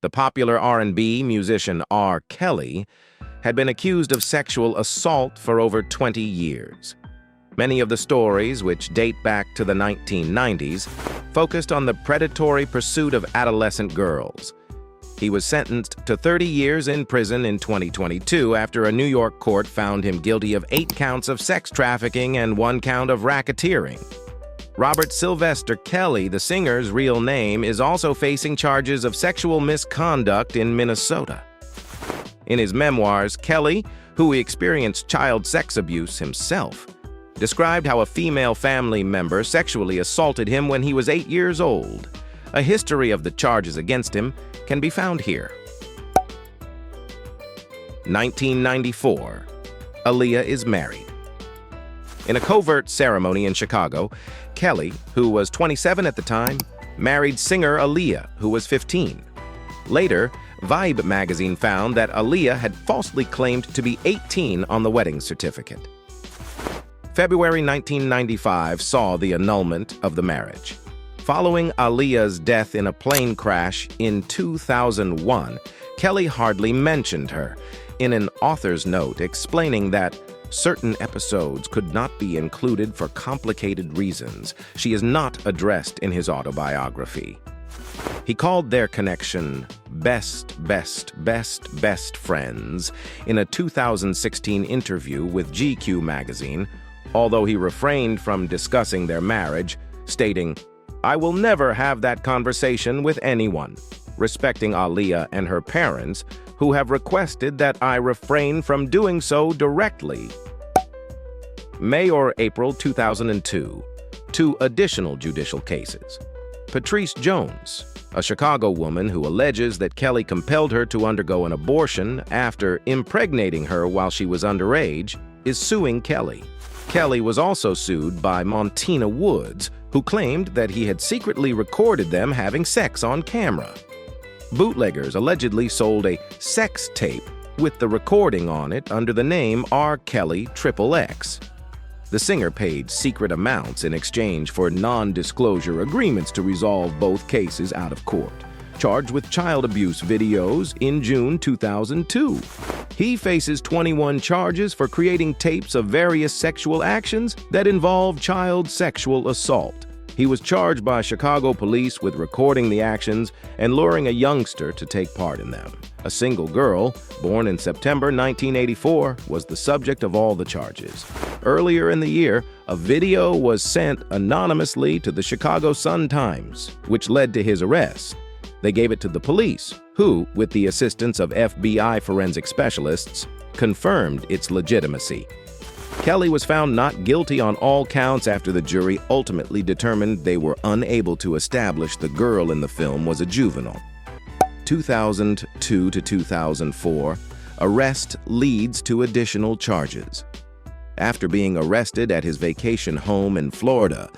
The popular R&B musician R. Kelly had been accused of sexual assault for over 20 years. Many of the stories, which date back to the 1990s, focused on the predatory pursuit of adolescent girls. He was sentenced to 30 years in prison in 2022 after a New York court found him guilty of 8 counts of sex trafficking and 1 count of racketeering. Robert Sylvester Kelly, the singer's real name, is also facing charges of sexual misconduct in Minnesota. In his memoirs, Kelly, who experienced child sex abuse himself, described how a female family member sexually assaulted him when he was 8 years old. A history of the charges against him can be found here. 1994. Aaliyah is married. In a covert ceremony in Chicago, Kelly, who was 27 at the time, married singer Aaliyah, who was 15. Later, Vibe magazine found that Aaliyah had falsely claimed to be 18 on the wedding certificate. February 1995 saw the annulment of the marriage. Following Aaliyah's death in a plane crash in 2001, Kelly hardly mentioned her, in an author's note explaining that certain episodes could not be included for complicated reasons. She is not addressed in his autobiography. He called their connection best friends in a 2016 interview with GQ magazine, although he refrained from discussing their marriage, stating, "I will never have that conversation with anyone," respecting Aaliyah and her parents, who have requested that I refrain from doing so directly. May or April 2002, 2 additional judicial cases. Patrice Jones, a Chicago woman who alleges that Kelly compelled her to undergo an abortion after impregnating her while she was underage, is suing Kelly. Kelly was also sued by Montina Woods, who claimed that he had secretly recorded them having sex on camera. Bootleggers allegedly sold a sex tape with the recording on it under the name R. Kelly XXX. The singer paid secret amounts in exchange for non-disclosure agreements to resolve both cases out of court. Charged with child abuse videos in June 2002. He faces 21 charges for creating tapes of various sexual actions that involve child sexual assault. He was charged by Chicago police with recording the actions and luring a youngster to take part in them. A single girl, born in September 1984, was the subject of all the charges. Earlier in the year, a video was sent anonymously to the Chicago Sun-Times, which led to his arrest. They gave it to the police, who, with the assistance of FBI forensic specialists, confirmed its legitimacy. Kelly was found not guilty on all counts after the jury ultimately determined they were unable to establish the girl in the film was a juvenile. 2002 to 2004, arrest leads to additional charges. After being arrested at his vacation home in Florida,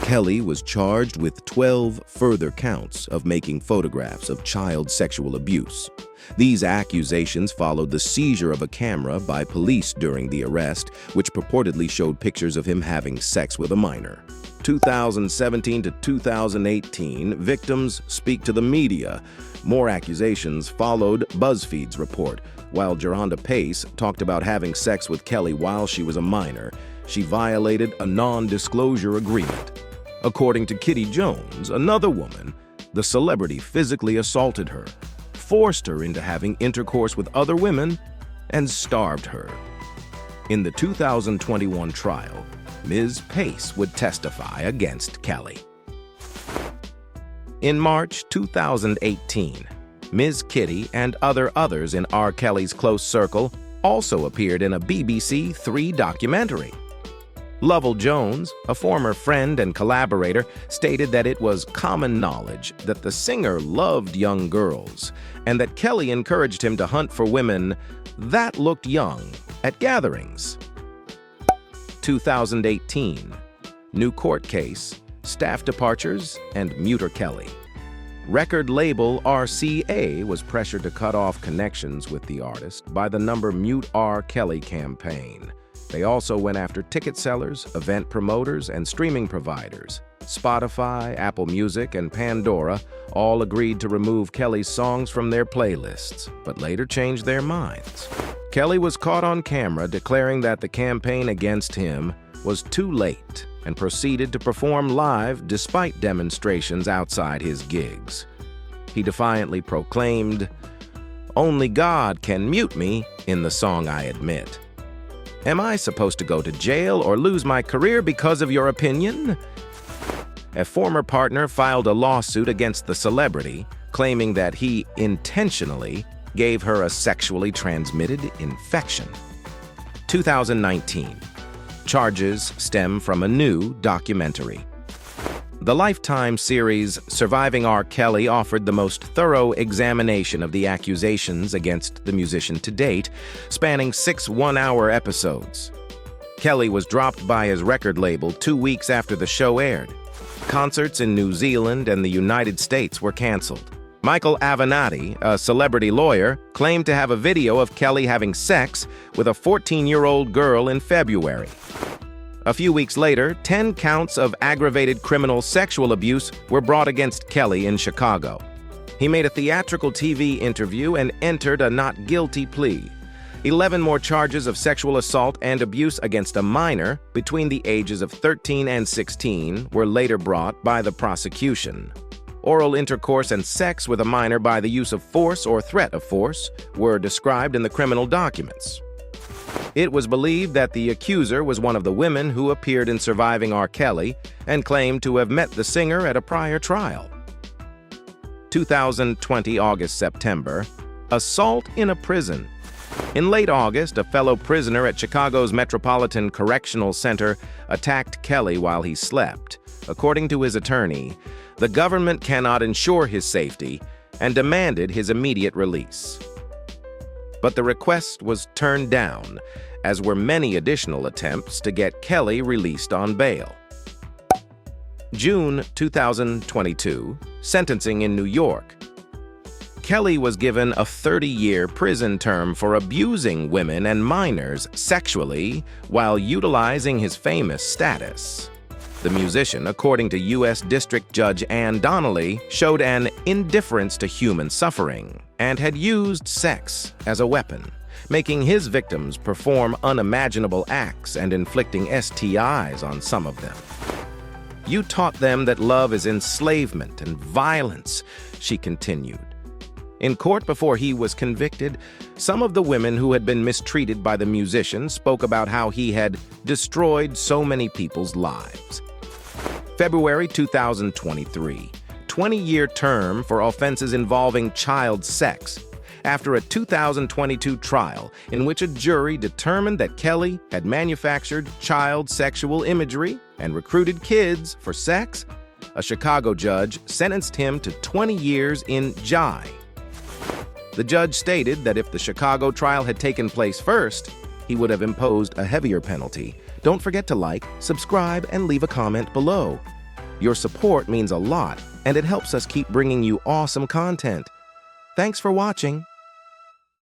Kelly was charged with 12 further counts of making photographs of child sexual abuse. These accusations followed the seizure of a camera by police during the arrest, which purportedly showed pictures of him having sex with a minor. 2017 to 2018, victims speak to the media. More accusations followed BuzzFeed's report. While Geronda Pace talked about having sex with Kelly while she was a minor, she violated a non-disclosure agreement. According to Kitty Jones, another woman, the celebrity physically assaulted her, forced her into having intercourse with other women, and starved her. In the 2021 trial, Ms. Pace would testify against Kelly. In March 2018, Ms. Kitty and others in R. Kelly's close circle also appeared in a BBC 3 documentary. Lovell Jones, a former friend and collaborator, stated that it was common knowledge that the singer loved young girls and that Kelly encouraged him to hunt for women that looked young at gatherings. 2018, new court case, staff departures, and muter Kelly. Record label RCA was pressured to cut off connections with the artist by the Mute R. Kelly campaign. They also went after ticket sellers, event promoters, and streaming providers. Spotify, Apple Music, and Pandora all agreed to remove Kelly's songs from their playlists, but later changed their minds. Kelly was caught on camera declaring that the campaign against him was too late and proceeded to perform live despite demonstrations outside his gigs. He defiantly proclaimed, "Only God can mute me," in the song I Admit. Am I supposed to go to jail or lose my career because of your opinion? A former partner filed a lawsuit against the celebrity, claiming that he intentionally gave her a sexually transmitted infection. 2019. Charges stem from a new documentary. The Lifetime series Surviving R. Kelly offered the most thorough examination of the accusations against the musician to date, spanning 6 one-hour episodes. Kelly was dropped by his record label 2 weeks after the show aired. Concerts in New Zealand and the United States were canceled. Michael Avenatti, a celebrity lawyer, claimed to have a video of Kelly having sex with a 14-year-old girl in February. A few weeks later, 10 counts of aggravated criminal sexual abuse were brought against Kelly in Chicago. He made a theatrical TV interview and entered a not guilty plea. 11 more charges of sexual assault and abuse against a minor between the ages of 13 and 16 were later brought by the prosecution. Oral intercourse and sex with a minor by the use of force or threat of force were described in the criminal documents. It was believed that the accuser was one of the women who appeared in Surviving R. Kelly and claimed to have met the singer at a prior trial. 2020 August-September, assault in a prison. In late August, a fellow prisoner at Chicago's Metropolitan Correctional Center attacked Kelly while he slept. According to his attorney, the government cannot ensure his safety and demanded his immediate release. But the request was turned down, as were many additional attempts to get Kelly released on bail. June 2022, sentencing in New York. Kelly was given a 30-year prison term for abusing women and minors sexually while utilizing his famous status. The musician, according to U.S. District Judge Ann Donnelly, showed an indifference to human suffering and had used sex as a weapon, making his victims perform unimaginable acts and inflicting STIs on some of them. "You taught them that love is enslavement and violence," she continued. In court before he was convicted, some of the women who had been mistreated by the musician spoke about how he had destroyed so many people's lives. February 2023, 20-year term for offenses involving child sex, after a 2022 trial in which a jury determined that Kelly had manufactured child sexual imagery and recruited kids for sex. A Chicago judge sentenced him to 20 years in jail. The judge stated that if the Chicago trial had taken place first, he would have imposed a heavier penalty. Don't forget to like, subscribe, and leave a comment below. Your support means a lot, and it helps us keep bringing you awesome content. Thanks for watching.